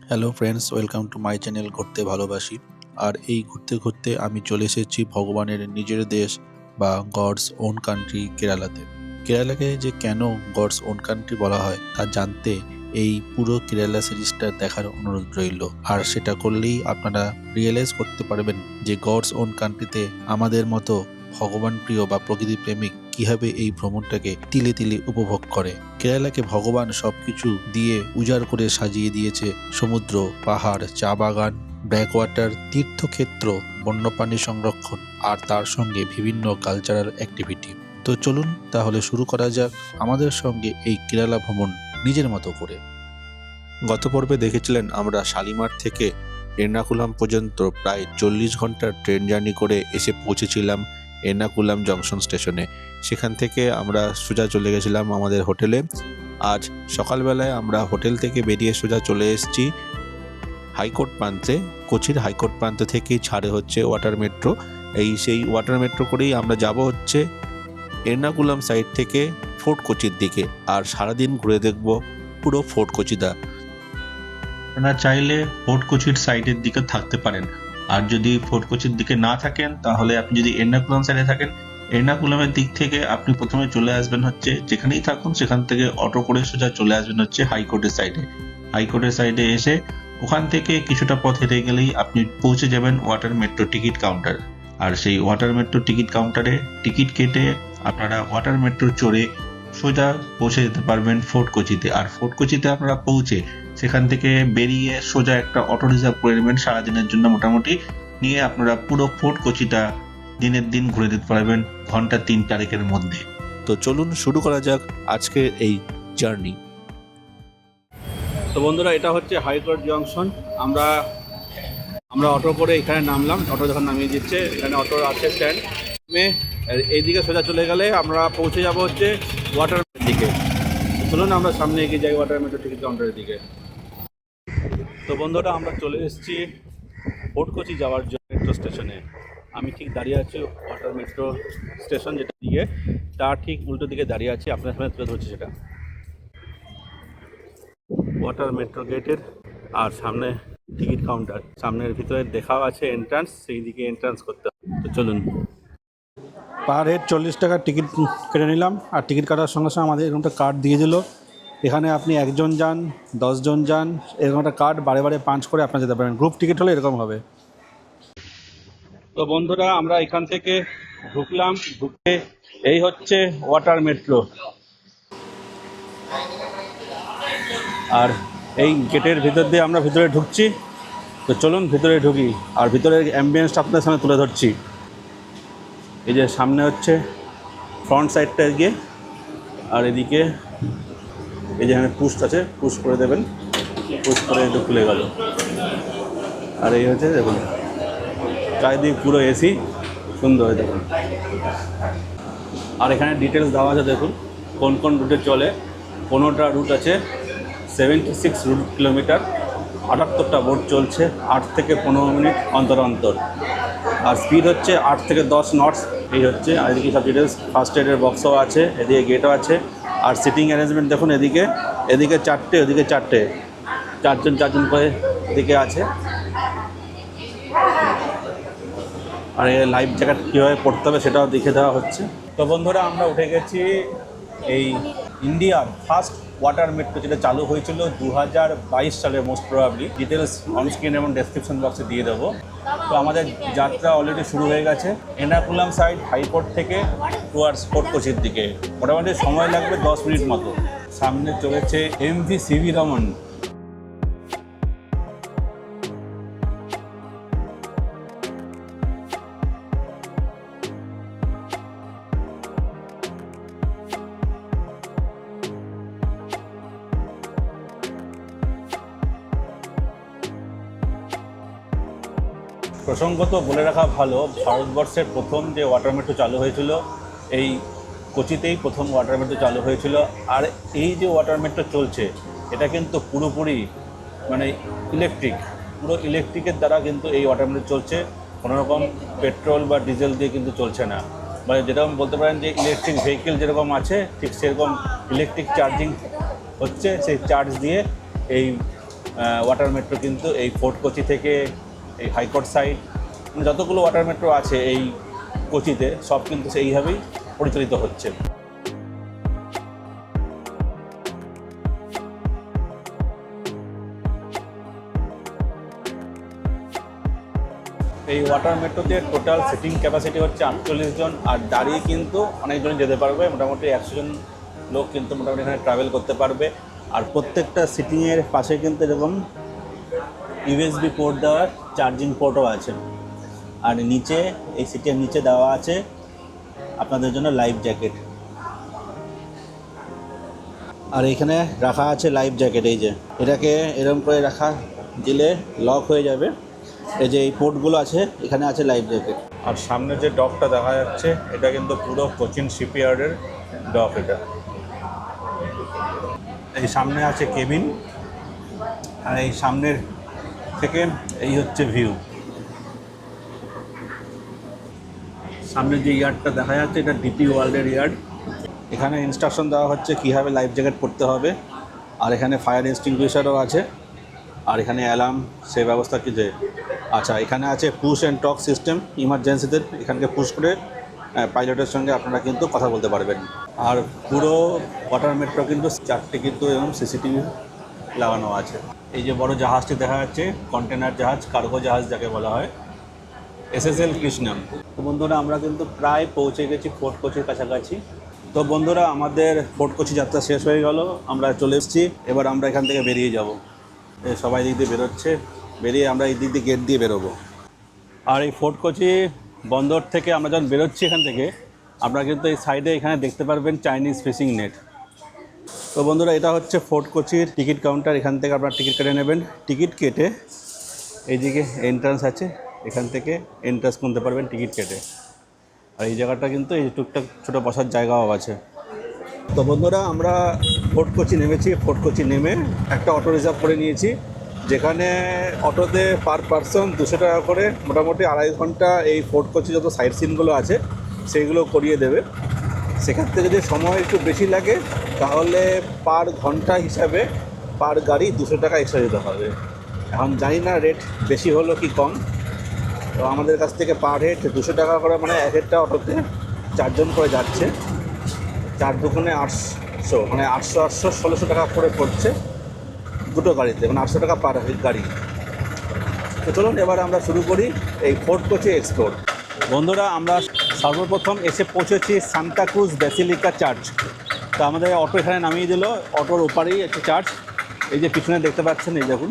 Hello friends, welcome to my channel ঘুরতে ভালোবাসি। আর এই ঘুরতে ঘুরতে আমি চলে এসেছি ভগবানের নিজের দেশ বা গডস ওন কান্ট্রি কেরালাতে। কেরালাকে যে কেন গডস ওন কান্ট্রি বলা হয় তা জানতে এই পুরো কেরালা সিরিজটা দেখার অনুরোধ রইল। আর সেটা করলেই আপনারা রিয়েলাইজ করতে পারবেন যে গডস ওন কান্ট্রিতে আমাদের মতো ভগবান প্রিয় বা প্রকৃতি প্রেমিক কিভাবে এই ভ্রমণটাকে তিলে তিলে উপভোগ করে। কেরালাকে ভগবান সবকিছু দিয়ে উজাড় করে সাজিয়ে দিয়েছে: সমুদ্র, পাহাড়, চা বাগান, ব্যাকওয়াটার, তীর্থক্ষেত্র, বন্যপ্রাণী সংরক্ষণ আর তার সঙ্গে বিভিন্ন কালচারাল অ্যাক্টিভিটি। তো চলুন তাহলে শুরু করা যাক আমাদের সঙ্গে এই কেরালা ভ্রমণ নিজের মতো করে। গত পর্বে দেখেছিলেন আমরা শালিমার থেকে এর্নাকুলাম পর্যন্ত প্রায় 40 ঘন্টার ট্রেন জার্নি করে এসে পৌঁছেছিলাম এর্নাকুলাম জংশন স্টেশনে। সেখান থেকে আমরা সোজা চলে গেছিলাম আমাদের হোটেলে। আজ সকালবেলায় আমরা হোটেল থেকে বেরিয়ে সোজা চলে এসেছি হাইকোর্ট প্রান্তে। কোচির হাইকোর্ট প্রান্ত থেকেই ছাড়ে হচ্ছে ওয়াটার মেট্রো। সেই ওয়াটার মেট্রো করেই আমরা যাব হচ্ছে এর্নাকুলাম সাইড থেকে ফোর্ট কোচির দিকে। আর সারাদিন ঘুরে দেখব পুরো ফোর্ট কোচিটা। আপনারা চাইলে ফোর্ট কোচির সাইডের দিকে থাকতে পারেন, আর যদি ফোর্ট কোচির দিকে না থাকেন তাহলে আপনি যদি এর্নাকুলাম সাইডে থাকেন, এর্নাকুলামের দিক থেকে আপনি প্রথমে চলে আসবেন হচ্ছে, যেখানেই থাকুন সেখান থেকে অটো করে সোজা চলে আসবেন হচ্ছে হাইকোর্টের সাইডে। হাইকোর্টের সাইডে এসে ওখান থেকে কিছুটা পথ হেঁটে গেলেই আপনি পৌঁছে যাবেন ওয়াটার মেট্রো টিকিট কাউন্টার। আর সেই ওয়াটার মেট্রো টিকিট কাউন্টারে টিকিট কেটে আপনারা ওয়াটার মেট্রো চড়ে সোজা পৌঁছে যেতে পারবেন ফোর্ট কোচিতে। আর ফোর্ট কোচিতে আপনারা পৌঁছে সেখান থেকে বেরিয়ে সোজা একটা অটো রিজার্ভ করে নেবেন সারাদিনের জন্য মোটামুটি, নিয়ে আপনারা পুরো ফোর্ট কোচিটা দিনের দিন ঘুরে দিতে পারবেন ঘন্টা 3-4 মধ্যে। তো চলুন শুরু করা যাক আজকের এই জার্নি। তো বন্ধুরা, এটা হচ্ছে হাইকোর্ট জংশন। আমরা অটো করে এখানে নামলাম। অটো যখন নামিয়ে দিচ্ছে, এখানে অটো আছে স্ট্যান্ড। এইদিকে সোজা চলে গেলে আমরা পৌঁছে যাব হচ্ছে ওয়াটার দিকে। চলুন আমরা সামনে এগিয়ে যাই ওয়াটার মেট্রো টিকিট কাউন্টারের দিকে। তো বন্ধুরা, আমরা চলে এসেছি ফোর্ট কোচি যাওয়ার জন্য মেট্রো স্টেশনে। আমি ঠিক দাঁড়িয়ে আছি ওয়াটার মেট্রো স্টেশন যেটা দিকে, তার ঠিক উল্টো দিকে দাঁড়িয়ে আছি। আপনার সামনে তুলে ধরছি সেটা ওয়াটার মেট্রো গেটের, আর সামনে টিকিট কাউন্টার। সামনের ভিতরে দেখাও আছে এন্ট্রান্স, সেই দিকে এন্ট্রান্স করতে হবে। তো চলুন। পার হেড 40 টাকার টিকিট কেটে নিলাম। আর টিকিট কাটার সঙ্গে সঙ্গে আমাদের এরকম একটা কার্ড দিয়ে দিল। এখানে আপনি একজন যান, 10 জন যান, এরকম একটা কার্ড বারে বারে পাঞ্চ করে আপনার যেতে পারেন। গ্রুপ টিকিট হলে এরকম হবে। তো বন্ধুরা, আমরা এখান থেকে ঢুকলাম। ঢুকে এই হচ্ছে ওয়াটার মেট্রো। আর এই গেটের ভিতর দিয়ে আমরা ভিতরে ঢুকছি। তো চলুন ভিতরে ঢুকি, আর ভিতরের অ্যাম্বিয়েন্সটা আপনাদের সামনে তুলে ধরছি। এই যে সামনে হচ্ছে ফ্রন্ট সাইডটা গিয়ে, আর এদিকে এই যেখানে পুশ আছে, পুশ করে দেবেন, পুশ করে একটু খুলে গেল। আর এই হচ্ছে দেখুন চারিদিক পুরো এসি, সুন্দর দেখুন। আর এখানে ডিটেলস দেওয়া আছে, দেখুন কোন কোন রুটে চলে। 15টা রুট আছে, 76 কিলোমিটার, 78টা বোট চলছে 8 থেকে 15 মিনিট অন্তর অন্তর। আর স্পিড হচ্ছে 8 থেকে 10 নটস। এই হচ্ছে, আর এদিকে সব ডিটেলস। ফার্স্ট এডের বক্সও আছে, এদিকে গেটও আছে। আর সিটিং অ্যারেঞ্জমেন্ট দেখুন, এদিকে 4টে, ওদিকে 4টে, 4জন করে এদিকে আছে। আর এই লাইফ জ্যাকেট কীভাবে পড়তে হবে সেটাও দেখে দেওয়া হচ্ছে। তো বন্ধুরা, আমরা উঠে গেছি এই ইন্ডিয়ার ফার্স্ট ওয়াটার মেট্রো, যেটা চালু হয়েছিল 2022 সালে মোস্ট প্রবাবলি। ডিটেলস অনস্ক্রিন এবং ডেসক্রিপশন বক্সে দিয়ে দেবো। তো আমাদের যাত্রা অলরেডি শুরু হয়ে গেছে এর্নাকুলাম সাইড হাইকোর্ট থেকে টুয়ার্ডস ফোর্ট কোচির দিকে। মোটামুটি সময় লাগবে 10 মিনিট মতো। সামনে চলেছে এমভি সিভি রমন। প্রসঙ্গত বলে রাখা ভালো, ভারতবর্ষের প্রথম যে ওয়াটার মেট্রো চালু হয়েছিল এই কোচিতেই প্রথম ওয়াটার মেট্রো চালু হয়েছিল। আর এই যে ওয়াটার মেট্রো চলছে, এটা কিন্তু পুরোপুরি মানে ইলেকট্রিক, পুরো ইলেকট্রিকের দ্বারা কিন্তু এই ওয়াটার মেট্রো চলছে। কোনোরকম পেট্রোল বা ডিজেল দিয়ে কিন্তু চলছে না। মানে যেরকম বলতে পারেন যে ইলেকট্রিক ভেহিকেল যেরকম আছে, ঠিক সেরকম ইলেকট্রিক চার্জিং হচ্ছে। সেই চার্জ দিয়ে এই ওয়াটার মেট্রো কিন্তু এই ফোর্ট কোচি থেকে এই হাইকোর্ট সাইড যতগুলো ওয়াটার মেট্রো আছে এই কোচিতে সব কিন্তু সেইভাবেই পরিচালিত হচ্ছে। এই ওয়াটার মেট্রোতে টোটাল সিটিং ক্যাপাসিটি হচ্ছে 48 জন, আর দাঁড়িয়ে কিন্তু অনেকজন যেতে পারবে, মোটামুটি 100 জন লোক কিন্তু মোটামুটি এখানে ট্রাভেল করতে পারবে। আর প্রত্যেকটা সিটিংয়ের পাশে কিন্তু এরকম ইউএসবি পোর্ট দেওয়ার চার্জিং পোর্টও আছে। আর নিচে এই সিটের নিচে দেওয়া আছে আপনাদের জন্য লাইফ জ্যাকেট, আর এখানে রাখা আছে লাইফ জ্যাকেট। এই যে এটাকে এরকম করে রাখা দিলে লক হয়ে যাবে। এই যে এই পোর্টগুলো আছে, এখানে আছে লাইফ জ্যাকেট। আর সামনে যে ডকটা দেখা যাচ্ছে এটা কিন্তু পুরো কোচিন শিপইয়ার্ডের ডক। এটা এই সামনে আছে কেবিন, আর এই সামনের থেকে এই হচ্ছে ভিউ। সামনে যে ইয়ার্ডটা দেখা যাচ্ছে এটা ডিপি ওয়ার্ল্ডের ইয়ার্ড। এখানে ইনস্ট্রাকশন দেওয়া হচ্ছে কীভাবে লাইফ জ্যাকেট পরতে হবে, আর এখানে ফায়ার এক্সটিংগুইশারও আছে, আর এখানে অ্যালার্ম সে ব্যবস্থা কি যে আচ্ছা। এখানে আছে পুশ অ্যান্ড টক সিস্টেম, ইমার্জেন্সিতে এখানকে পুশ করে পাইলটের সঙ্গে আপনারা কিন্তু কথা বলতে পারবেন। আর পুরো ওয়াটার মেট্রো কিন্তু 4টে কিন্তু এবং সিসিটিভি লাগানো আছে। এই যে বড় জাহাজটি দেখা যাচ্ছে কন্টেনার জাহাজ, কার্গো জাহাজ যাকে বলা হয়, SSL কৃষ্ণম। তো বন্ধুরা আমরা কিন্তু প্রায় পৌঁছে গেছি ফোর্ট কোচির কাছাকাছি। তো বন্ধুরা আমাদের ফোর্ট কোচি যাত্রা শেষ হয়ে গেল, আমরা চলে এসেছি। এবার আমরা এখান থেকে বেরিয়ে যাব। সবাই দিক দিয়ে বেরোচ্ছে, বেরিয়ে আমরা এই দিক দিয়ে গেট দিয়ে বেরোবো। আর এই ফোর্ট কোচি বন্দর থেকে আমরা যখন বেরোচ্ছি এখান থেকে, আপনারা কিন্তু এই সাইডে এখানে দেখতে পারবেন চাইনিজ ফিশিং নেট। তো বন্ধুরা এটা হচ্ছে ফোর্ট কোচির টিকিট কাউন্টার। এখান থেকে আপনারা টিকিট কেটে নেবেন। টিকিট কেটে এইদিকে এন্ট্রান্স আছে, এখান থেকে এন্ট্রান্স করতে পারবেন টিকিট কেটে। আর এই জায়গাটা কিন্তু এই টুকটাক ছোটো বসার জায়গাও আছে। তো বন্ধুরা আমরা ফোর্ট কোচি নেমেছি। ফোর্ট কোচি নেমে একটা অটো রিজার্ভ করে নিয়েছি, যেখানে অটোতে পার পারসন 200 টাকা করে, মোটামুটি 2.5 ঘন্টা এই ফোর্ট কোচি যত সাইট সিনগুলো আছে সেইগুলো করিয়ে দেবে। সেক্ষেত্রে যদি সময় একটু বেশি লাগে তাহলে পার ঘন্টা হিসাবে পার গাড়ি 200 টাকা এক্সট্রা দিতে হবে। এখন জানি না রেট বেশি হলো কি কম। তো আমাদের কাছ থেকে পার হেড 200 টাকা করে, মানে এক একটা অটোতে 4 জন করে যাচ্ছে। 4 দুগুণে 800, মানে 800 1600 টাকা করে পড়ছে দুটো গাড়িতে, মানে 800 টাকা পার গাড়ি। তো চলুন এবার আমরা শুরু করি এই ফোর্ট কোচি এক্সপ্লোর। বন্ধুরা আমরা সর্বপ্রথম এসে পৌঁছেছি সান্তা ক্রুজ ব্যাসিলিকা চার্চ। তো আমাদের অটো এখানে নামিয়ে দিল, অটোর ওপারেই একটি চার্চ। এই যে পিছনে দেখতে পাচ্ছেন, এই দেখুন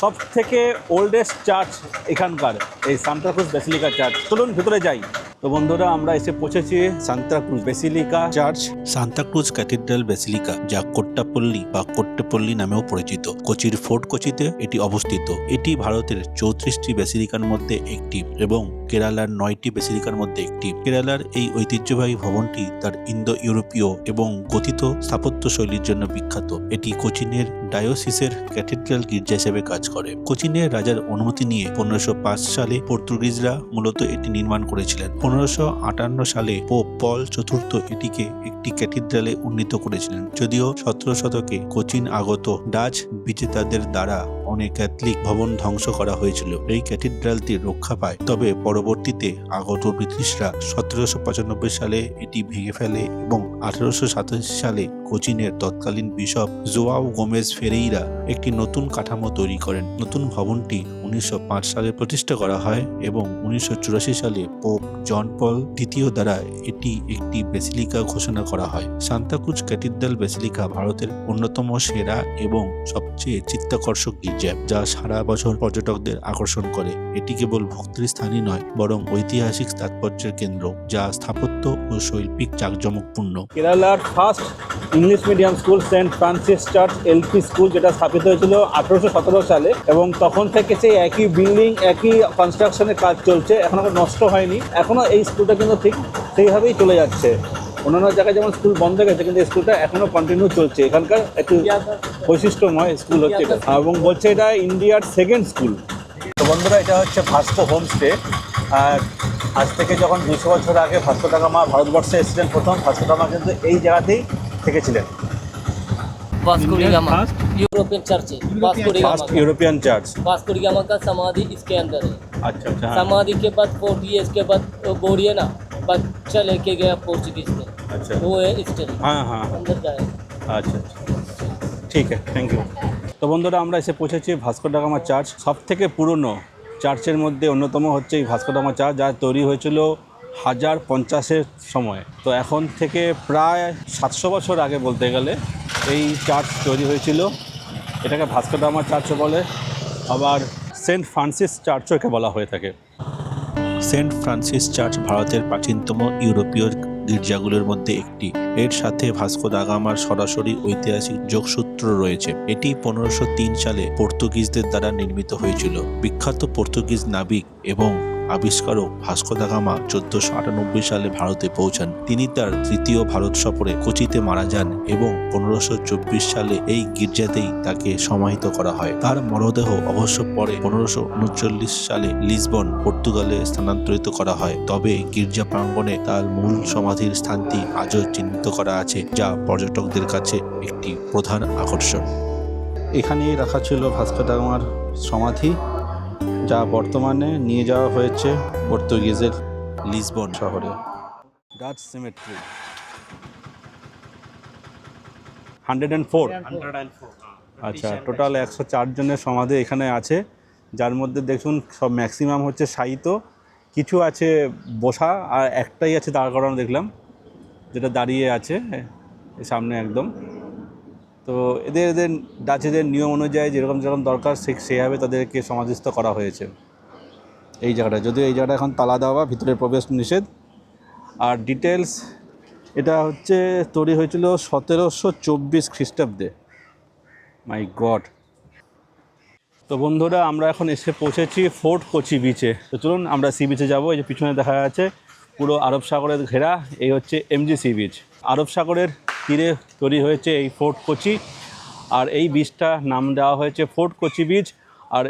সব থেকে ওল্ডেস্ট চার্চ এখানকার এই সান্তা ক্রুজ ব্যাসিলিকা চার্চ। চলুন ভিতরে যাই। তো বন্ধুরা আমরা এসে পৌঁছেছি Santa Cruz basilica church. Santa Cruz cathedral basilica, যা কোট্টাপল্লী বা কোট্টেপল্লী নামেও পরিচিত, কোচির ফোর্ট কোচিতে এটি অবস্থিত। এটি ভারতের 34টি ব্যাসিলিকার মধ্যে একটি এবং কেরালার 9টি ব্যাসিলিকার মধ্যে একটি। কেরালার এই ঐতিহ্যবাহী ভবনটি তার ইন্দো ইউরোপীয় এবং গথিত স্থাপত্য শৈলীর জন্য বিখ্যাত। এটি কোচিনের ডায়োসিসের ক্যাথিড্রাল গির্জা হিসেবে কাজ করে। কোচিনের রাজার অনুমতি নিয়ে 1505 সালে পর্তুগিজরা মূলত এটি নির্মাণ করেছিলেন। 1558 সালে পোপ পল চতুর্থ এটিকে একটি ক্যাথিড্রালে উন্নীত করেছিলেন। যদিও 17 শতকে কোচিন আগত ডাচ বিজেতাদের দ্বারা অনেক ক্যাথলিক ভবন ধ্বংস করা হয়েছিল, এই ক্যাথিড্রালটি রক্ষা পায়। তবে পরবর্তীতে আগত ব্রিটিশরা 1795 সালে এটি ভেঙে ফেলে এবং 1887 সালে কোচিনের তৎকালীন বিশপ জোয়াও গোমেজ ফেরেইরা একটি নতুন কাঠামো তৈরি করেন। নতুন ভবনটি 1905 সালে প্রতিষ্ঠা করা হয় এবং 1984 সালে পোপ জন পল দ্বিতীয় দ্বারা এটি একটি ব্যাসিলিকা ঘোষণা করা হয়। সান্তা ক্রুজ ক্যাথিড্রাল ব্যাসিলিকা ভারতের অন্যতম সেরা এবং সবচেয়ে চিত্তাকর্ষক গির্জা, যা সারা বছর পর্যটকদের আকর্ষণ করে। এটি কেবল ভক্তির স্থানই নয়, বরং ঐতিহাসিক তাৎপর্যের কেন্দ্র, যা স্থাপত্য ও শৈল্পিক জাঁকজমকপূর্ণ। কেরালার first English medium school Saint Francis church LP school, যেটা স্থাপিত হয়েছিল 1817 সালে, এবং তখন থেকে সেই একই বিল্ডিং, একই কনস্ট্রাকশনের কাজ চলছে, এখনো নষ্ট হয়নি। এখনো এই স্কুলটা কিন্তু ঠিক সেইভাবেই চলে যাচ্ছে। অন্যান্য জায়গায় যেমন স্কুল বন্ধ হয়ে গেছে, কিন্তু স্কুলটা এখনো কন্টিনিউ চলছে। এখানকার একটু বৈশিষ্ট্যময় স্কুল হচ্ছে এটা, এবং বলছে এটা ইন্ডিয়ার সেকেন্ড স্কুল। তো বন্ধুরা এটা হচ্ছে ভাস্কো হোমস্টে। আর আজ থেকে যখন 200 বছর আগে ভাস্কো দা গামা ভারতবর্ষে এসেছিলেন প্রথম, ভাস্কো দা গামা কিন্তু এই জায়গাতেই থেকেছিলেন। Vasco da Gama first European church है Vasco da Gama first European church. Vasco da Gama का समाधि इसके अंदर है। अच्छा अच्छा हाँ। समाधि के बाद 40 years के बाद वो बोरी है ना बच्चा लेके गया पोर्चुगीज ने, अच्छा वो है स्टिल हाँ हाँ अंदर जाए। আচ্ছা আচ্ছা ঠিক আছে, থ্যাংক ইউ। তো বন্ধুরা আমরা এসে পৌঁছেছি ভাস্কো ডা গামা চার্চ। সবথেকে পুরনো চার্চের মধ্যে অন্যতম হচ্ছে এই ভাস্কো ডা গামা চার্চ, যা তৈরি হয়েছিল 1050-এর সময়। তো এখন থেকে প্রায় 700 বছর আগে বলতে গেলে এই চার্চ তৈরি হয়েছিল। এটাকে ভাস্কো ডা গামা চার্চও বলে, আবার সেন্ট ফ্রান্সিস চার্চও একে বলা হয়ে থাকে। সেন্ট ফ্রান্সিস চার্চ ভারতের প্রাচীনতম ইউরোপীয় গির্জাগুলোর মধ্যে একটি। এর সাথে ভাস্কো দা গামার সরাসরি ঐতিহাসিক যোগসূত্র রয়েছে। এটি 1503 সালে পর্তুগিজদের দ্বারা নির্মিত হয়েছিল। বিখ্যাত পর্তুগিজ নাবিক এবং আবিষ্কারক ভাস্কো দা গামা 1498 সালে ভারতে পৌঁছান। তিনি তার তৃতীয় ভারত সফরে কোচিতে মারা যান এবং 1524 সালে এই গির্জাতেই তাকে সমাহিত করা হয়। তার মরদেহ অবশ্য পরে 1539 সালে লিসবন, পর্তুগালে স্থানান্তরিত করা হয়। তবে গির্জা প্রাঙ্গণে তার মূল সমাধির স্থানটি আজও চিহ্নিত করা আছে, যা পর্যটকদের কাছে একটি প্রধান আকর্ষণ। এখানেই রাখা ছিল ভাস্কো দা গামার সমাধি, যা বর্তমানে নিয়ে যাওয়া হয়েছে পর্তুগিজের লিসবন শহরে। Dutch symmetry 104। আচ্ছা, টোটাল 104 জনের সমাধি এখানে আছে, যার মধ্যে দেখুন সব ম্যাক্সিমাম হচ্ছে শায়িত, কিছু আছে বসা, আর একটাই আছে দাঁড় করানো দেখলাম, যেটা দাঁড়িয়ে আছে সামনে একদম। তো এদের ডাচেদের নিয়ম অনুযায়ী যেরকম যেরকম দরকার সেভাবে তাদেরকে সমাধিস্থ করা হয়েছে এই জায়গাটা। যদিও এই জায়গাটা এখন তালা দেওয়া, ভিতরে প্রবেশ নিষেধ। আর ডিটেলস, এটা হচ্ছে তৈরি হয়েছিল 1724 খ্রিস্টাব্দে। মাই গড। তো বন্ধুরা আমরা এখন এসে পৌঁছেছি ফোর্ট কোচি বিচে। তো চলুন আমরা সি বিচে যাবো। এই যে পিছনে দেখা যাচ্ছে পুরো আরব সাগরের ঘেরা, এই হচ্ছে এমজি সি বিচ। আরব সাগরের তীরে তৈরি হয়েছে এই ফোর্ট কোচি, আর এই বিচটা নাম দেওয়া হয়েছে ফোর্ট কোচি বিচ। আর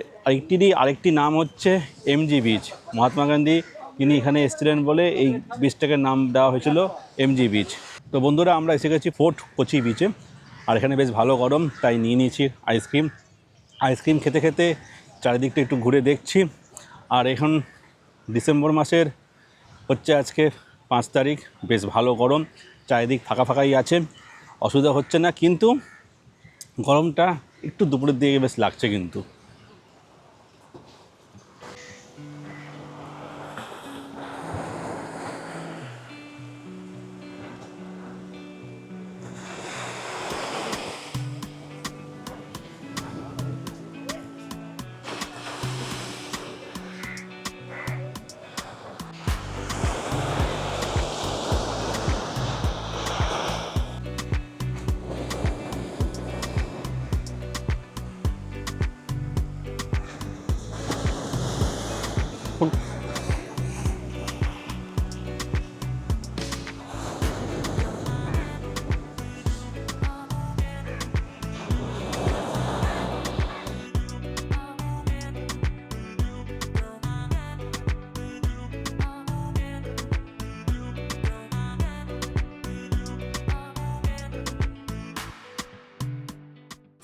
আরেকটি নাম হচ্ছে এমজি বিচ। মহাত্মা গান্ধী তিনি এখানে এসেছিলেন বলে এই বিচটাকে নাম দেওয়া হয়েছিল এমজি বিচ। তো বন্ধুরা আমরা এসে গেছি ফোর্ট কোচি বিচে, আর এখানে বেশ ভালো গরম, তাই নিয়ে নিয়েছি আইসক্রিম খেতে খেতে চারিদিকটা একটু ঘুরে দেখছি। আর এখন ডিসেম্বর মাসের হচ্ছে আজকে 5 তারিখ, বেশ ভালো গরম, চারিদিক ফাঁকাই আছে, অসুবিধা হচ্ছে না। কিন্তু গরমটা একটু দুপুরের দিকে বেশ লাগছে কিন্তু।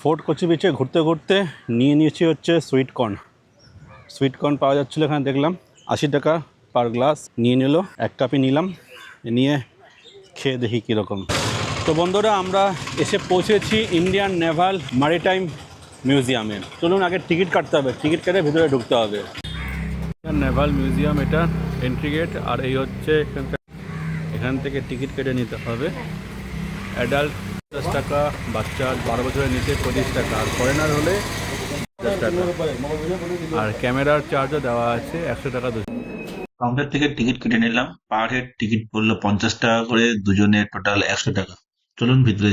ফোর্ট কোচি বিচে ঘুরতে ঘুরতে নিয়ে নিয়েছি হচ্ছে সুইট কর্ন পাওয়া যাচ্ছিলো এখানে, দেখলাম 80 টাকা পার গ্লাস। নিয়ে নিল, এক কাপই নিলাম, নিয়ে খেয়ে দেখি কীরকম। তো বন্ধুরা আমরা এসে পৌঁছেছি ইন্ডিয়ান নেভাল ম্যারিটাইম মিউজিয়ামে। চলুন আগে টিকিট কাটতে হবে, টিকিট কেটে ভিতরে ঢুকতে হবে। নেভাল মিউজিয়াম এটা এন্ট্রি গেট, আর এই হচ্ছে এখান থেকে টিকিট কেটে নিতে হবে। অ্যাডাল্ট 10 টাকা, বাচ্চা 12 বছরের নিচে 25 টাকা, আর ফরেনার হলে 10 টাকা। আর ক্যামেরার চার্জও দেওয়া আছে 100 টাকা। কাউন্টার থেকে টিকিট কেটে নিলাম। পার হেড টিকিট পড়লো 50 টাকা করে, দুজনে টোটাল 100 টাকা। চলুন ভিতরে।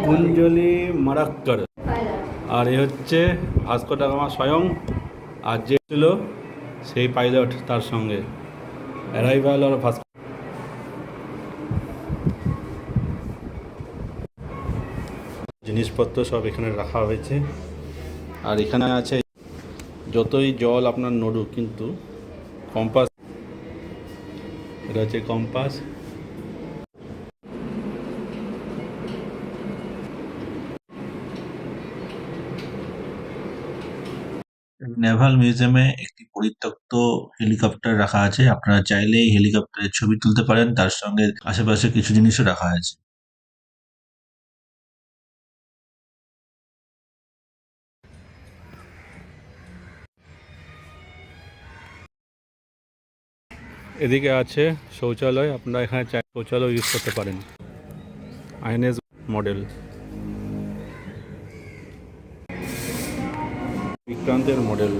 কুঞ্জলি মারাক্কর, আর এ হচ্ছে ভাস্কো দা গামা স্বয়ং, আর যে ছিল সেই পাইলট তার সঙ্গে। অ্যারাইভাল আর ভাস্কো। জিনিসপত্র সব এখানে রাখা হয়েছে, আর এখানে আছে যতই জল আপনার নড়ুক কিন্তু কম্পাস, এটা হচ্ছে কম্পাস। নেভাল মিউজিয়ামে একটি পরিত্যক্ত হেলিকপ্টার রাখা আছে। আপনারা চাইলে এই হেলিকপ্টারের ছবি তুলতে পারেন, তার সঙ্গে আশেপাশে কিছু জিনিসও রাখা আছে। এদিকে আছে শৌচালয়, আপনারা এখানে শৌচালয় ইউজ করতে পারেন। আইএনএস মডেল, বিক্রান্তের মডেল,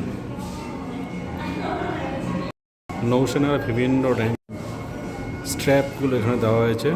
নৌসেনার বিভিন্ন র্যাঙ্ক স্ট্র্যাপগুলো এখানে দেওয়া হয়েছে।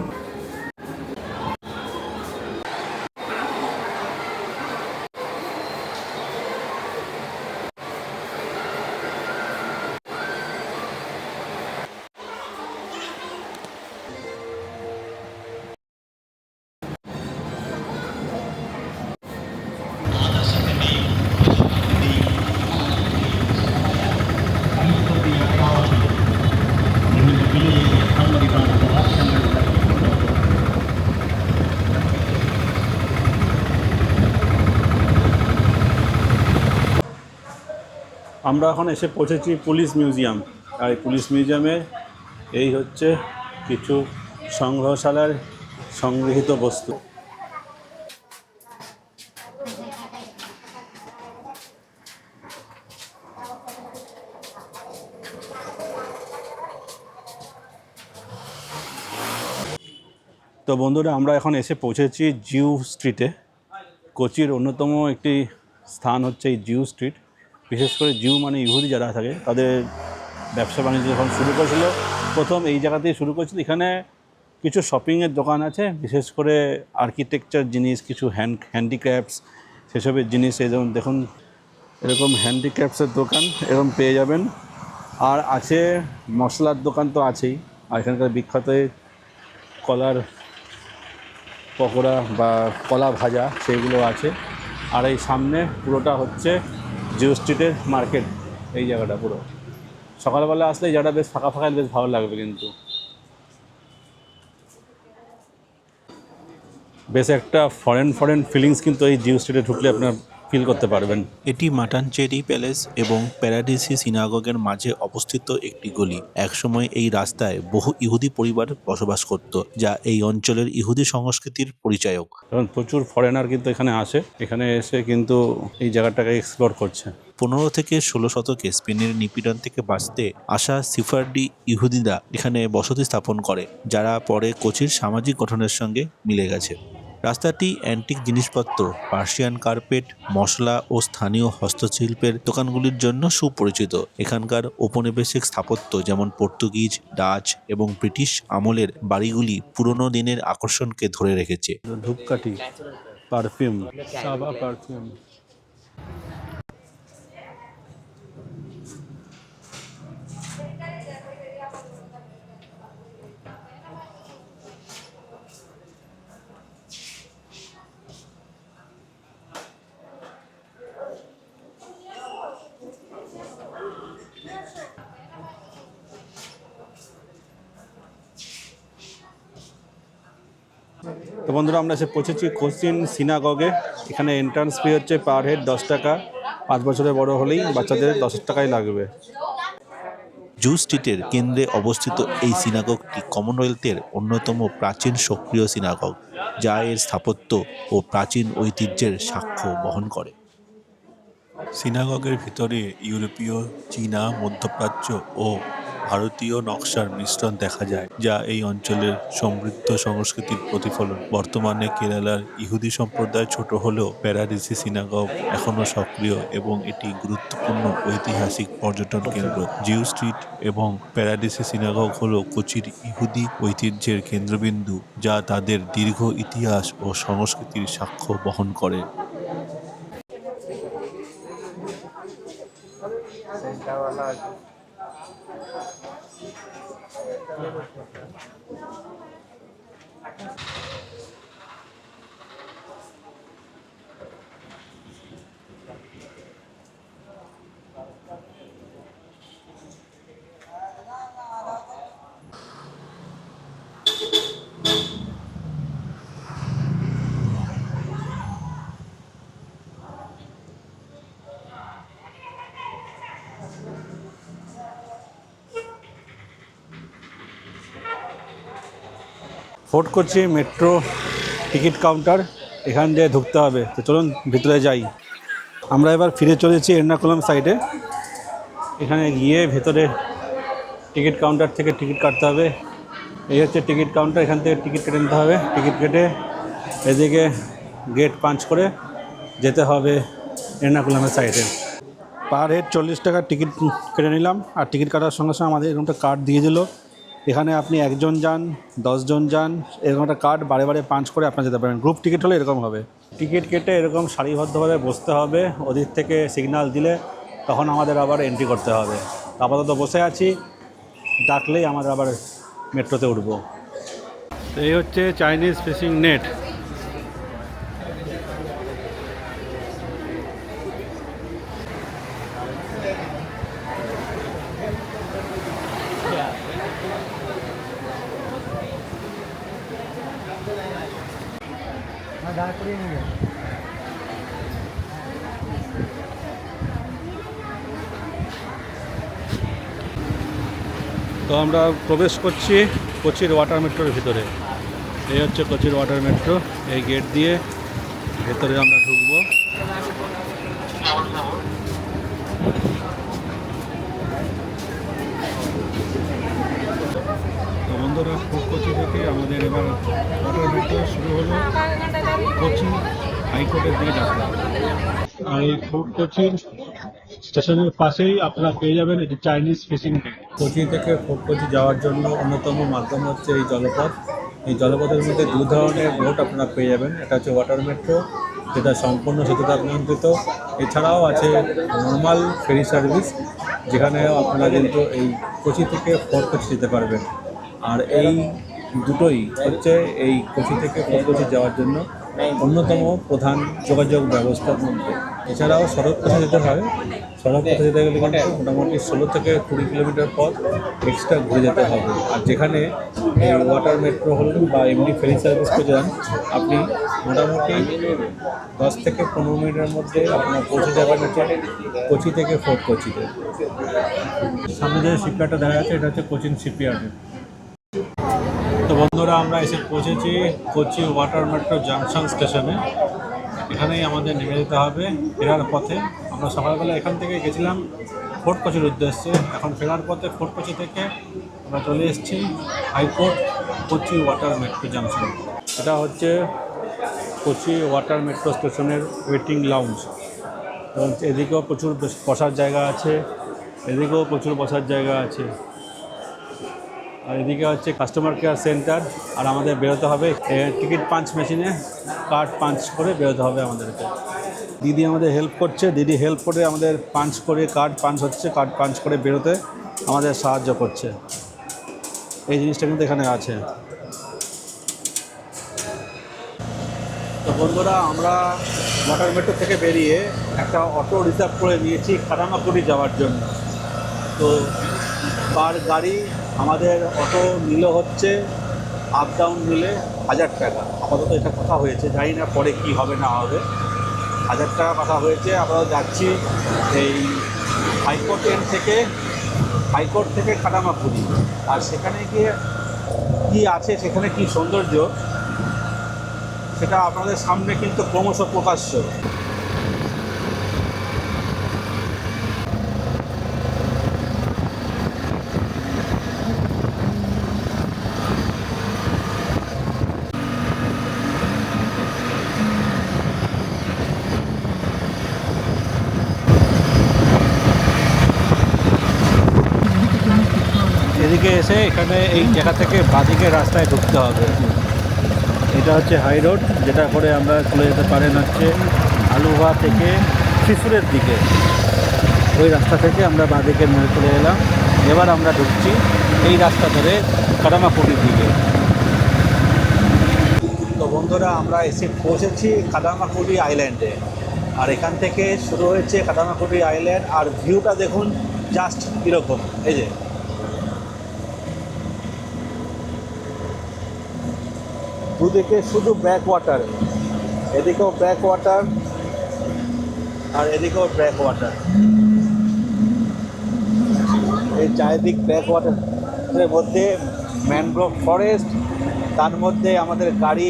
আমরা এখন এসে পৌঁছেছি পুলিশ মিউজিয়াম। আর এই পুলিশ মিউজিয়ামে এই হচ্ছে কিছু সংগ্রহশালার সংগৃহীত বস্তু। তো বন্ধুরা, আমরা এখন এসে পৌঁছেছি জিউ স্ট্রিটে। কোচির অন্যতম একটি স্থান হচ্ছে এই জিউ স্ট্রিট। বিশেষ করে জিউ মানে ইহুদি যারা থাকে, তাদের ব্যবসা বাণিজ্য যখন শুরু করেছিল, প্রথম এই জায়গাতেই শুরু করেছিল। এখানে কিছু শপিংয়ের দোকান আছে, বিশেষ করে আর্কিটেকচার জিনিস, কিছু হ্যান্ডিক্রাফটস, সেসবের জিনিস। এই যেমন দেখুন, এরকম হ্যান্ডিক্রাফটসের দোকান এরকম পেয়ে যাবেন। আর আছে মশলার দোকান তো আছেই, আর এখানকার বিখ্যাত কলার পকোড়া বা কলা ভাজা সেইগুলো আছে। আর এই সামনে পুরোটা হচ্ছে জিও স্ট্রিটের মার্কেট। এই জায়গাটা পুরো সকালবেলা আসলে এই জায়গাটা বেশ ফাঁকা ফাঁকা, বেশ ভালো লাগবে। কিন্তু বেশ একটা ফরেন ফিলিংস কিন্তু এই জিও স্ট্রিটে ঢুকলে আপনার ফিল করতে পারবেন। এটি মাটানচেরি প্যালেস এবং প্যারাডিসি সিনাগগের মাঝে অবস্থিত একটি গলি। একসময় এই রাস্তায় বহু ইহুদি পরিবার বসবাস করত, যা এই অঞ্চলের ইহুদি সংস্কৃতির পরিচায়ক। কারণ প্রচুর ফরেনার কিন্তু এখানে আসে, এখানে এসে কিন্তু এই জায়গাটাকে এক্সপ্লোর করছে। 15 থেকে 16 শতকে স্পেনের নিপীড়ন থেকে বাঁচতে আসা সিফারডি ইহুদিরা এখানে বসতি স্থাপন করে, যারা পরে কোচির সামাজিক গঠনের সঙ্গে মিলে গেছে। রাস্তাটি অ্যান্টিক জিনিসপত্র, পার্সিয়ান কার্পেট, মশলা ও স্থানীয় হস্তশিল্পের দোকানগুলির জন্য সুপরিচিত। এখানকার ঔপনিবেশিক স্থাপত্য, যেমন পর্তুগিজ, ডাচ এবং ব্রিটিশ আমলের বাড়িগুলি পুরনো দিনের আকর্ষণকে ধরে রেখেছে। ধূপকাঠি, পারফিউম, সাবা পারফিউম। তো বন্ধুরা, আমরা এসে পৌঁছেছি কোচিন সিনাগগে। এখানে এন্ট্রান্স ফি হচ্ছে পার হেড 10 টাকা। 5 বছরের বড় হলেই বাচ্চাদের 10 টাকাই লাগবে। জু স্ট্রিটের কেন্দ্রে অবস্থিত এই সিনাগগটি কমনওয়েলথের অন্যতম প্রাচীন সক্রিয় সিনাগগ, যা এর স্থাপত্য ও প্রাচীন ঐতিহ্যের সাক্ষ্য বহন করে। সিনাগগের ভিতরে ইউরোপীয়, চীনা, মধ্যপ্রাচ্য ও ভারতীয় নকশার মিশ্রণ দেখা যায়, যা এই অঞ্চলের সমৃদ্ধ সংস্কৃতির প্রতিফলন। বর্তমানে কেরালার ইহুদি সম্প্রদায় ছোট হলেও প্যারাডিসি সিনাগগ এখনও সক্রিয় এবং এটি গুরুত্বপূর্ণ ঐতিহাসিক পর্যটন কেন্দ্র। জিউ স্ট্রিট এবং প্যারাডিসি সিনাগগ হলো কোচির ইহুদি ঐতিহ্যের কেন্দ্রবিন্দু, যা তাদের দীর্ঘ ইতিহাস ও সংস্কৃতির সাক্ষ্য বহন করে। Fort Kochi metro ticket counter, এখান দিয়ে ঢুকতে হবে। তো চলুন ভিতরে যাই। আমরা এবার ফিরে চলেছি এর্নাকুলাম সাইডে। এখানে গিয়ে ভেতরে টিকিট কাউন্টার থেকে টিকিট কাটতে হবে। এই হচ্ছে টিকিট কাউন্টার, এখান থেকে টিকিট কেটে নিতে হবে। টিকিট কেটে এদিকে গেট পাঞ্চ করে যেতে হবে এর্নাকুলামের সাইডে। পার হেড 40 টাকার টিকিট কেটে নিলাম। আর টিকিট কাটার সঙ্গে সঙ্গে আমাদের এরকম একটা কার্ড দিয়ে দিল। এখানে আপনি একজন যান, 10 জন যান, এরকম একটা কার্ড বারে বারে পাঞ্চ করে আপনারা যেতে পারেন। গ্রুপ টিকিট হলে এরকম হবে। টিকিট কেটে এরকম সারিবদ্ধভাবে বসতে হবে। ওদিক থেকে সিগন্যাল দিলে তখন আমাদের আবার এন্ট্রি করতে হবে। আপাতত বসে আছি, ডাকলেই আমরা আবার মেট্রোতে উঠব। এই হচ্ছে চাইনিজ ফিশিং নেট। তো আমরা প্রবেশ করছি কোচির ওয়াটার মেট্রোর ভিতরে। এই হচ্ছে কোচির ওয়াটার মেট্রো। এই গেট দিয়ে ভেতরে আমরা ঢুকবো। তো বন্ধুরা, কোচি থেকে আমাদের এবার ওয়াটার মেট্রো শুরু হলো কোচি হাইকোর্টের দিকে যাত্রা। আর এই ফোর্ট কোচির স্টেশনের পাশেই আপনারা পেয়ে যাবেন এটি চাইনিজ ফিশিং নেট। কোচি থেকে ফোর্ট কোচি যাওয়ার জন্য অন্যতম মাধ্যম হচ্ছে এই জলপথ। এই জলপথের মধ্যে দু ধরনের বোট আপনারা পেয়ে যাবেন। এটা হচ্ছে ওয়াটার মেট্রো, যেটা সম্পূর্ণ সেতুতাপ নিয়ন্ত্রিত। এছাড়াও আছে নর্মাল ফেরি সার্ভিস, যেখানেও আপনারা কিন্তু এই কোচি থেকে ফোর্ট কোচি যেতে পারবেন। আর এই দুটোই হচ্ছে এই কোচি থেকে ফোর্ট কোচি যাওয়ার জন্য অন্যতম প্রধান যোগাযোগ ব্যবস্থার মধ্যে। এছাড়াও সড়ক পথে যেতে হয়। সড়ক পথে যেতে গেলে কিন্তু মোটামুটি 16 থেকে 20 কিলোমিটার পথ এক্সট্রা ঘুরে যেতে হবে। আর যেখানে ওয়াটার মেট্রো হলেন বা এমনি ফেরি সার্ভিস করে যান, আপনি মোটামুটি 10 থেকে 15 মিনিটের মধ্যে আপনার পৌঁছে যাবেন হচ্ছে কোচি থেকে ফোর্ট কোচিতে। সামনে যে শিপইয়ার্ডটা দেখা যাচ্ছে, এটা হচ্ছে কোচিন শিপইয়ার্ডে। তো বন্ধুরা, আমরা এসে পৌঁছেছি কোচি ওয়াটার মেট্রো জাংশন স্টেশনে। এখানেই আমাদের নেমে যেতে হবে ফেরার পথে। আমরা সকালবেলা এখান থেকে গেছিলাম ফোর্ট কোচির উদ্দেশ্যে। এখন ফেরার পথে ফোর্ট কোচি থেকে আমরা চলে এসেছি high court Kochi water metro junction. এটা হচ্ছে কোচি ওয়াটার মেট্রো স্টেশনের ওয়েটিং লাউঞ্জ। এবং এদিকেও প্রচুর বসার জায়গা আছে, এদিকেও প্রচুর বসার জায়গা আছে। আর এদিকে হচ্ছে কাস্টমার কেয়ার সেন্টার। আর আমাদের বেরোতে হবে টিকিট পাঞ্চ মেশিনে কার্ড পাঞ্চ করে বেরোতে হবে আমাদেরকে। দিদি আমাদের হেল্প করছে। দিদি হেল্প করে আমাদের পাঞ্চ করে কার্ড পাঞ্চ হচ্ছে, কার্ড পাঞ্চ করে বেরোতে আমাদের সাহায্য করছে। এই জিনিসটা কিন্তু এখানে আছে। তো বন্ধুরা, আমরা ওয়াটার মেট্রো থেকে বেরিয়ে একটা অটো রিজার্ভ করে নিয়েছি কাদামাকুড়ি যাওয়ার জন্য। তো পার গাড়ি আমাদের অটো নিল হচ্ছে আপ ডাউন মিলে 1000 টাকা। আপাতত এটা কথা হয়েছে, জানি না পরে কি হবে না হবে। 1000 টাকা কথা হয়েছে। আমরা যাচ্ছি এই হাইকোর্ট থেকে কাদামাকুড়ি। আর সেখানে গিয়ে কি আছে, সেখানে কি সৌন্দর্য, সেটা আপনাদের সামনে কিন্তু ক্রমশ প্রকাশ্য। এদিকে এসে এখানে এই জায়গা থেকে বাঁদিকে রাস্তায় ঢুকতে হবে। এটা হচ্ছে হাই রোড, যেটা করে আমরা চলে যেতে পারেন হচ্ছে আলুভা থেকে শিশুরের দিকে। ওই রাস্তা থেকে আমরা বাঁদিকে নিয়ে চলে এলাম। এবার আমরা ঢুকছি এই রাস্তা ধরে কাদামাকুড়ির দিকে। তো বন্ধুরা, আমরা এসে পৌঁছেছি কাদামাকুড়ি আইল্যান্ডে। আর এখান থেকে শুরু হয়েছে কাদামাকুড়ি আইল্যান্ড। আর ভিউটা দেখুন জাস্ট কীরকম। এই যে দুদিকে শুধু ব্যাক ওয়াটার, এদিকেও ব্যাক ওয়াটার আর এদিকেও ব্যাক ওয়াটার। এই চারিদিক ব্যাক ওয়াটারের মধ্যে ম্যানগ্রোভ ফরেস্ট তার মধ্যে আমাদের গাড়ি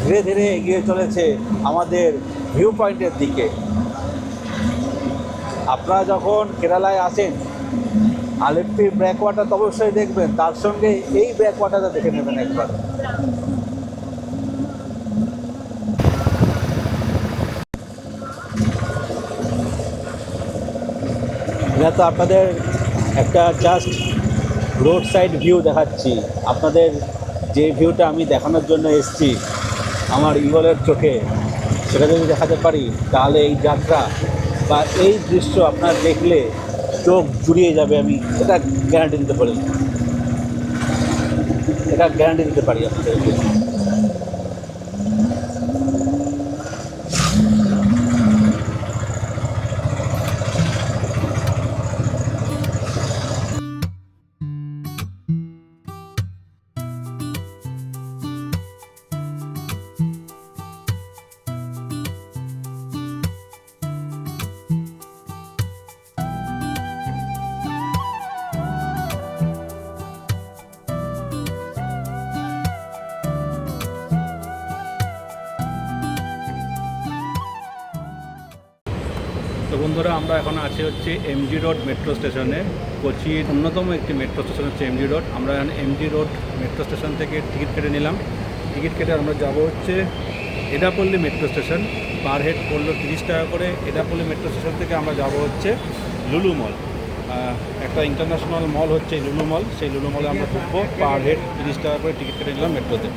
ধীরে ধীরে এগিয়ে চলেছে আমাদের ভিউ পয়েন্টের দিকে। আপনারা যখন কেরালায় আসেন আলেপ্পি ব্যাকওয়াটার তো অবশ্যই দেখবেন, তার সঙ্গে এই ব্যাকওয়াটারটা দেখে নেবেন একবার। এটা তো আপনাদের একটা জাস্ট রোড সাইড ভিউ দেখাচ্ছি। আপনাদের যে ভিউটা আমি দেখানোর জন্য এসেছি আমার ঈগলের চোখে, সেটা যদি দেখাতে পারি তাহলে এই যাত্রা বা এই দৃশ্য আপনার দেখলে চোখ জুড়িয়ে যাবে। আমি এটা গ্যারান্টি দিতে পারি, এটা গ্যারান্টি দিতে পারি আপনাদেরকে। তো বন্ধুরা, আমরা এখন আছি হচ্ছে এমজি রোড মেট্রো স্টেশনে। কোচির অন্যতম একটি মেট্রো স্টেশন হচ্ছে এমজি রোড। আমরা এখন এমজি রোড মেট্রো স্টেশন থেকে টিকিট কেটে নিলাম। টিকিট কেটে আমরা যাব হচ্ছে এডাপল্লি মেট্রো স্টেশন। পার হেড পড়লো 30 টাকা করে। এডাপল্লি মেট্রো স্টেশন থেকে আমরা যাব হচ্ছে লুলু মল। একটা ইন্টারন্যাশনাল মল হচ্ছে লুলু মল, সেই লুলু মলে আমরা ঢুকবো। পার হেড 30 টাকা করে টিকিট কেটে নিলাম মেট্রোতে।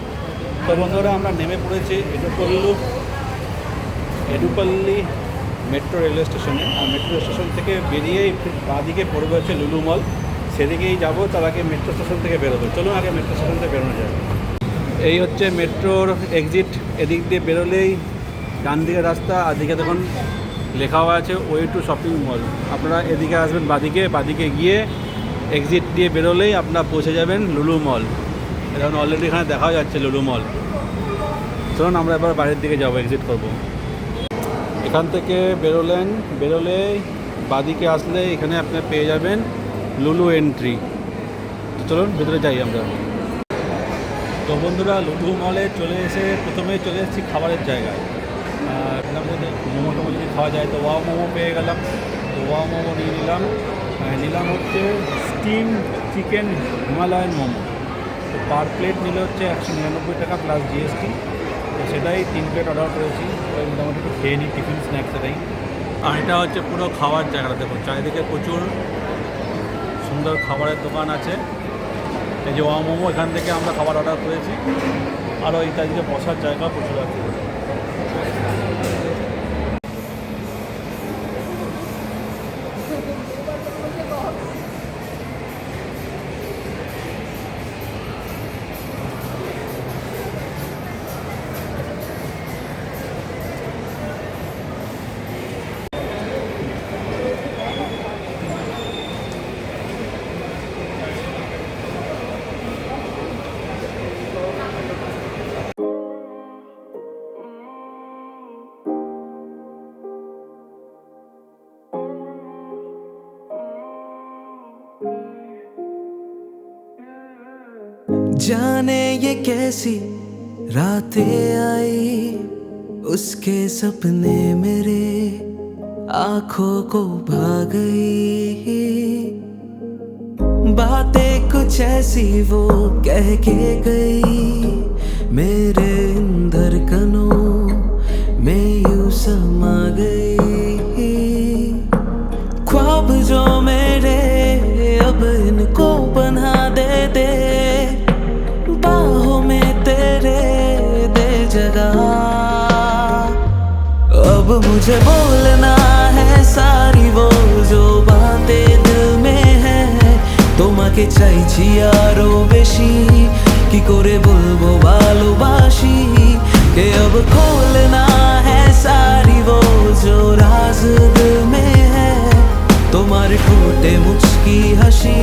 তো বন্ধুরা, আমরা নেমে পড়েছি এডুপল্লি মেট্রো রেলওয়ে স্টেশনে। আর মেট্রো স্টেশন থেকে বেরিয়েই বাঁদিকে পড়বে হচ্ছে লুলু মল, সেদিকেই যাবো। তার আগে মেট্রো স্টেশন থেকে বেরোবো। চলুন আগে মেট্রো স্টেশন থেকে বেরোনো যায়। এই হচ্ছে মেট্রোর এক্সিট। এদিক দিয়ে বেরোলেই ডান দিকে রাস্তা, আর দিকে দেখুন লেখাও আছে ওয়ে টু শপিং মল। আপনারা এদিকে আসবেন বাঁদিকে গিয়ে এক্সিট দিয়ে বেরোলেই আপনারা পৌঁছে যাবেন লুলু মল। এখন অলরেডি এখানে দেখাও যাচ্ছে লুলু মল। চলুন আমরা এবার বাইরের দিকে যাবো, এক্সিট করবো। এখান থেকে বেরোলেই বাঁদিকে আসলে এখানে আপনি পেয়ে যাবেন লুলু এন্ট্রি। তো চলুন ভেতরে যাই আমরা। তো বন্ধুরা, লুলু মলে প্রথমেই চলে এসেছি খাবারের জায়গায়। মোমো টোমো যদি খাওয়া যায় তো ওয়াও মোমো পেয়ে গেলাম। তো ওয়াও মোমো নিয়ে নিলাম হচ্ছে স্টিম চিকেন হিমালয়ান মোমো। তো পার প্লেট নিলে হচ্ছে 199 টাকা প্লাস জিএসটি। তো সেটাই 3 প্লেট অর্ডার করেছি। ওই মোটামুটি একটু খেয়ে নিই, টিফিন স্ন্যাক্স এটাই। আর এটা হচ্ছে পুরো খাওয়ার জায়গাটা। দেখুন চারিদিকে প্রচুর সুন্দর খাবারের দোকান আছে। এই যে ওয়া মোমো, এখান থেকে আমরা খাবার অর্ডার করেছি। আরও এই চারিদিকে বসার জায়গা প্রচুর আছে। जाने ये कैसी रातें आई, उसके सपने मेरे आंखों को भा गई। बातें कुछ ऐसी वो कह के गई, मेरे इन धड़कनों में यूं समा गई। ख्वाब जो मेरे अब इनको बना दे बाहों में तेरे दे जगह। अब मुझे बोलना है सारी वो जो बातें दिल में है। তোমাকে চাইছি আরো বেশি, কি করে বলবো ভালোবাসি। के अब खोलना है सारी वो जो राज दिल में है। তোমার ঠোঁটে মুচকি হাসি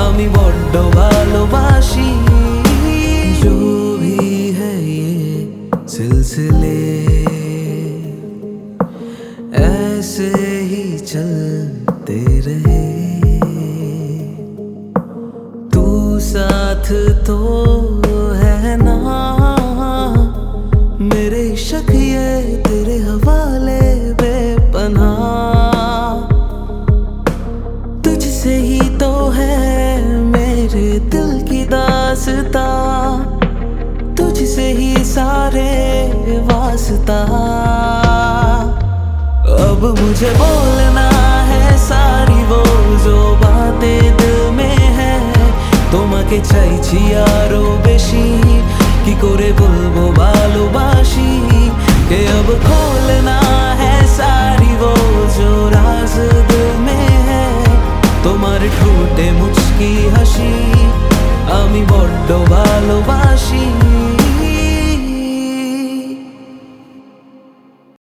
আমি বড্ড ভালোবাসি। जो भी है ये सिलसिले ऐसे ही चलते रहे। तू साथ तो है मुझे बोलना है सारी वो जो बातें दिल में है তোমাকে চাইছি আরো বেশি কি করে বলবো ভালোবাসি কে अब खोलना